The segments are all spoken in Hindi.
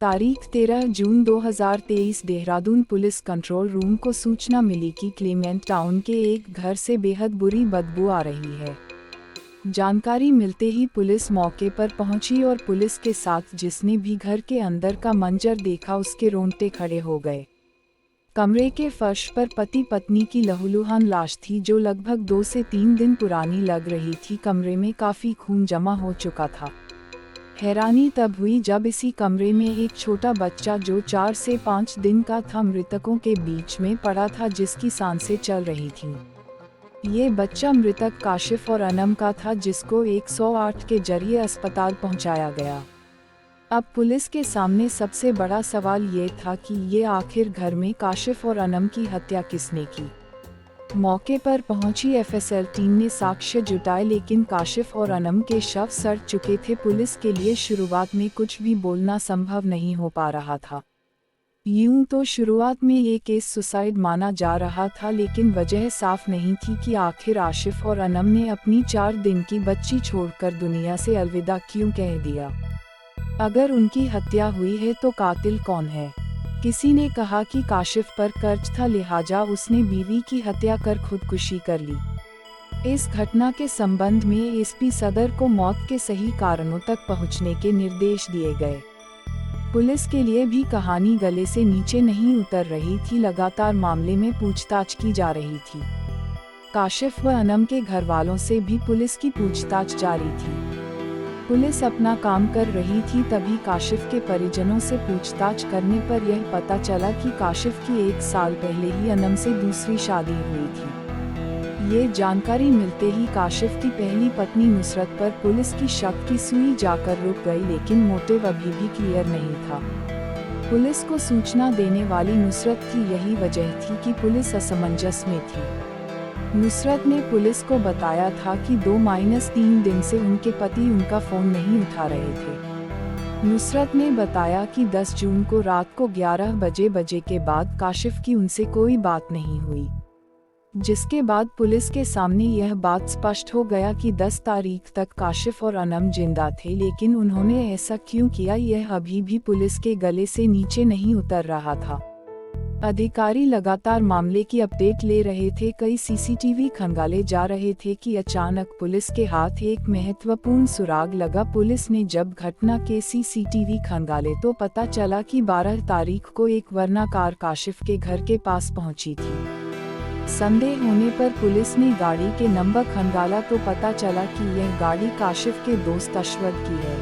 तारीख 13 जून 2023 देहरादून पुलिस कंट्रोल रूम को सूचना मिली कि क्लेमेंट टाउन के एक घर से बेहद बुरी बदबू आ रही है। जानकारी मिलते ही पुलिस मौके पर पहुंची और पुलिस के साथ जिसने भी घर के अंदर का मंजर देखा उसके रोंगटे खड़े हो गए। कमरे के फर्श पर पति पत्नी की लहूलुहान लाश थी जो लगभग 2 से 3 दिन पुरानी लग रही थी। कमरे में काफी खून जमा हो चुका था। हैरानी तब हुई जब इसी कमरे में एक छोटा बच्चा जो 4 से 5 दिन का था मृतकों के बीच में पड़ा था, जिसकी सांसें चल रही थीं। ये बच्चा मृतक काशिफ और अनम का था, जिसको 108 के जरिए अस्पताल पहुंचाया गया। अब पुलिस के सामने सबसे बड़ा सवाल ये था कि ये आखिर घर में काशिफ और अनम की हत्या किसने की। मौके पर पहुंची एफएसएल टीम ने साक्ष्य जुटाए, लेकिन काशिफ और अनम के शव सड़ चुके थे। पुलिस के लिए शुरुआत में कुछ भी बोलना संभव नहीं हो पा रहा था। यूं तो शुरुआत में ये केस सुसाइड माना जा रहा था, लेकिन वजह साफ नहीं थी कि आखिर आशिफ और अनम ने अपनी 4 दिन की बच्ची छोड़कर दुनिया से अलविदा क्यों कह दिया। अगर उनकी हत्या हुई है तो कातिल कौन है। किसी ने कहा कि काशिफ पर कर्ज था, लिहाजा उसने बीवी की हत्या कर खुदकुशी कर ली। इस घटना के संबंध में एसपी सदर को मौत के सही कारणों तक पहुंचने के निर्देश दिए गए। पुलिस के लिए भी कहानी गले से नीचे नहीं उतर रही थी। लगातार मामले में पूछताछ की जा रही थी। काशिफ व अनम के घरवालों से भी पुलिस की पूछताछ जारी थी। पुलिस अपना काम कर रही थी, तभी काशिफ के परिजनों से पूछताछ करने पर यह पता चला कि काशिफ की 1 साल पहले ही अनम से दूसरी शादी हुई थी। ये जानकारी मिलते ही काशिफ की पहली पत्नी नुसरत पर पुलिस की शक की सुई जाकर रुक गई, लेकिन मोटिव अभी भी क्लियर नहीं था। पुलिस को सूचना देने वाली नुसरत की यही वजह थी कि पुलिस असमंजस में थी। नुसरत ने पुलिस को बताया था कि 2-3 दिन से उनके पति उनका फोन नहीं उठा रहे थे। नुसरत ने बताया कि 10 जून को रात को 11 बजे के बाद काशिफ की उनसे कोई बात नहीं हुई, जिसके बाद पुलिस के सामने यह बात स्पष्ट हो गया कि 10 तारीख तक काशिफ और अनम जिंदा थे, लेकिन उन्होंने ऐसा क्यों किया यह अभी भी पुलिस के गले से नीचे नहीं उतर रहा था। अधिकारी लगातार मामले की अपडेट ले रहे थे। कई सीसीटीवी खंगाले जा रहे थे कि अचानक पुलिस के हाथ एक महत्वपूर्ण सुराग लगा। पुलिस ने जब घटना के सीसीटीवी खंगाले तो पता चला कि 12 तारीख को एक वरना कार काशिफ के घर के पास पहुंची थी। संदेह होने पर पुलिस ने गाड़ी के नंबर खंगाला तो पता चला कि यह गाड़ी काशिफ के दोस्त अश्वद की है।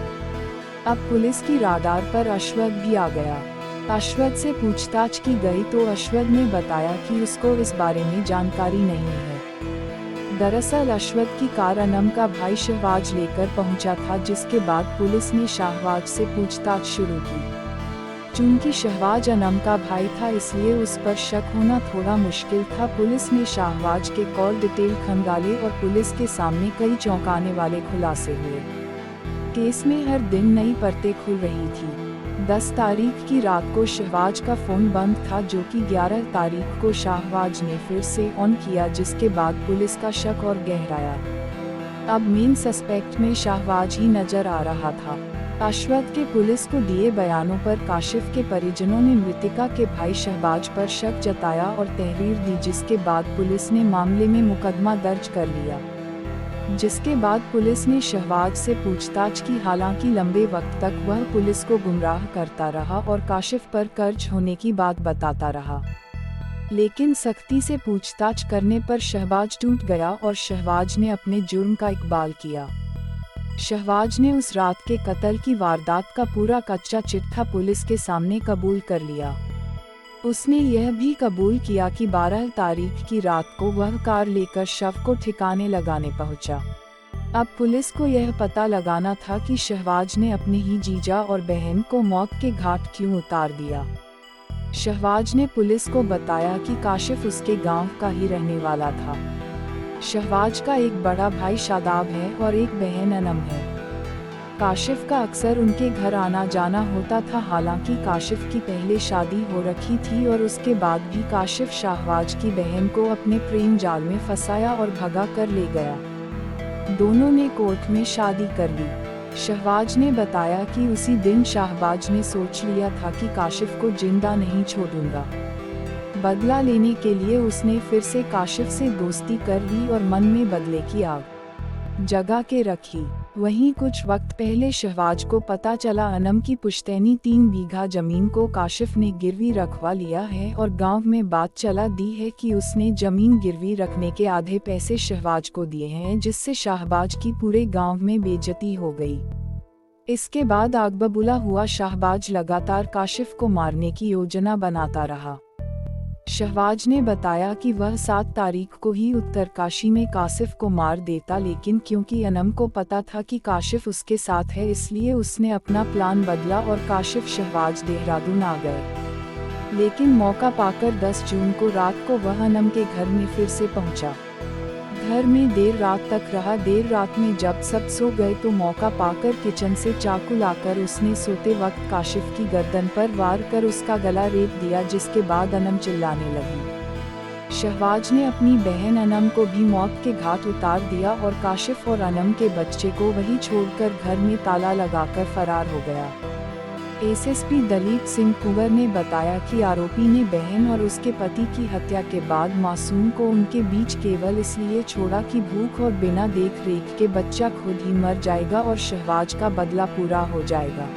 अब पुलिस की राडार पर अश्वद भी आ गया। अश्वद से पूछताछ की गई तो अश्वद ने बताया कि उसको इस बारे में जानकारी नहीं है। दरअसल अश्वद की कार अनम का भाई शहबाज लेकर पहुंचा था, जिसके बाद पुलिस ने शहबाज से पूछताछ शुरू की। चूंकि शहबाज अनम का भाई था, इसलिए उस पर शक होना थोड़ा मुश्किल था। पुलिस ने शहबाज के कॉल डिटेल खंगाले और पुलिस के सामने कई चौंकाने वाले खुलासे हुए। केस में हर दिन नई परतें खुल रही थी। 10 तारीख की रात को शहबाज का फोन बंद था, जो कि 11 तारीख को शहबाज ने फिर से ऑन किया, जिसके बाद पुलिस का शक और गहराया। अब मेन सस्पेक्ट में शहबाज ही नजर आ रहा था। अश्वद के पुलिस को दिए बयानों पर काशिफ के परिजनों ने मृतिका के भाई शहबाज पर शक जताया और तहरीर दी, जिसके बाद पुलिस ने मामले में मुकदमा दर्ज कर लिया। जिसके बाद पुलिस ने शहबाज से पूछताछ की, हालांकि लंबे वक्त तक वह पुलिस को गुमराह करता रहा और काशिफ पर कर्ज होने की बात बताता रहा। लेकिन सख्ती से पूछताछ करने पर शहबाज टूट गया और शहबाज ने अपने जुर्म का इकबाल किया। शहबाज ने उस रात के कत्ल की वारदात का पूरा कच्चा चिट्ठा पुलिस के सामने कबूल कर लिया। उसने यह भी कबूल किया कि 12 तारीख की रात को वह कार लेकर शव को ठिकाने लगाने पहुंचा। अब पुलिस को यह पता लगाना था कि शहबाज ने अपने ही जीजा और बहन को मौत के घाट क्यों उतार दिया। शहबाज ने पुलिस को बताया कि काशिफ उसके गांव का ही रहने वाला था। शहबाज का एक बड़ा भाई शादाब है और एक बहन अनम है। काशिफ का अक्सर उनके घर आना जाना होता था। हालांकि काशिफ की पहले शादी हो रखी थी और उसके बाद भी काशिफ शहबाज की बहन को अपने प्रेम जाल में फंसाया और भगा कर ले गया। दोनों ने कोर्ट में शादी कर ली। शहबाज ने बताया कि उसी दिन शाहबाज ने सोच लिया था कि काशिफ को जिंदा नहीं छोड़ूंगा। बदला लेने के लिए उसने फिर से काशिफ से दोस्ती कर ली और मन में बदले की आग जगा के रखी। वहीं कुछ वक्त पहले शहबाज को पता चला अनम की पुश्तैनी 3 बीघा जमीन को काशिफ ने गिरवी रखवा लिया है और गांव में बात चला दी है कि उसने जमीन गिरवी रखने के आधे पैसे शहबाज को दिए हैं, जिससे शहबाज की पूरे गांव में बेइज्जती हो गई। इसके बाद आग बबूला हुआ शहबाज लगातार काशिफ को मारने की योजना बनाता रहा। शहबाज ने बताया कि वह 7 तारीख को ही उत्तरकाशी में काशिफ को मार देता, लेकिन क्योंकि अनम को पता था कि काशिफ उसके साथ है, इसलिए उसने अपना प्लान बदला और काशिफ शहबाज देहरादून आ गए। लेकिन मौका पाकर 10 जून को रात को वह अनम के घर में फिर से पहुंचा। घर में देर रात तक रहा। देर रात में जब सब सो गए तो मौका पाकर किचन से चाकू लाकर उसने सोते वक्त काशिफ की गर्दन पर वार कर उसका गला रेत दिया, जिसके बाद अनम चिल्लाने लगी। शहबाज ने अपनी बहन अनम को भी मौत के घाट उतार दिया और काशिफ और अनम के बच्चे को वहीं छोड़कर घर में ताला लगाकर फरार हो गया। एसएसपी दलीप सिंह कुंवर ने बताया कि आरोपी ने बहन और उसके पति की हत्या के बाद मासूम को उनके बीच केवल इसलिए छोड़ा कि भूख और बिना देख रेख के बच्चा खुद ही मर जाएगा और शहबाज का बदला पूरा हो जाएगा।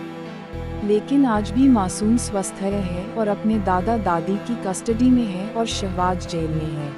लेकिन आज भी मासूम स्वस्थ है और अपने दादा दादी की कस्टडी में है और शहबाज जेल में है।